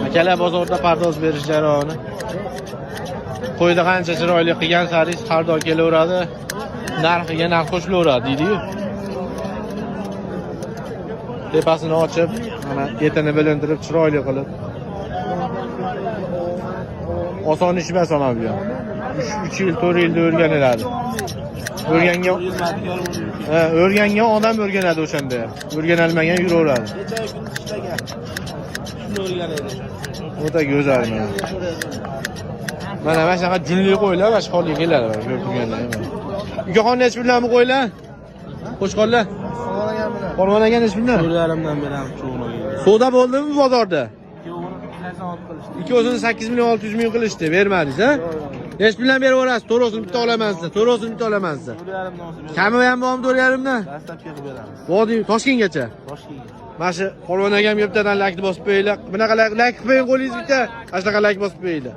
Akalar bozorda pardoz berish jarayoni. Qo'yda qancha chiroyli qilgan saringiz har doim kelaveradi. Narxiga narx qo'shilaveradi deydi-yu. Tepasini ochib, mana etini bilintirib chiroyli qilib. Oson ish emas mana bu. 3 yil, 4 yilda o'rganiladi. O'rgangan odam o'rganadi o'shanda. O'rganolmagan yuraveradi. O'ta go'zal mana. Mana shunaqa junli qo'ylar va shqolga keladi ko'rganlar. Ukaxon nech pullarmi qo'ylar? Qo'shqonlar. Qormon aka nech pullar? 4,5dan beramiz cho'g'noga. Savdo bo'ldimi bozorda? Ikkovini 8 million 600 ming qilishdi, bermadingiz, ha? Nech puldan berib yuborasiz? To'rosini bitta olaman sizdan. To'rosini bitta olaman sizdan. 4,5dan. Kami ham bormi 4,5dan? Dastlabki qilib beramiz. Vodiy Toshkentgacha. Toshkentga. Mana shu Qormon akam bittadan like bosib qo'yinglar. Bunaqa like qo'ying qo'lingizga bitta. Mana shunaqa like bosib qo'yinglar.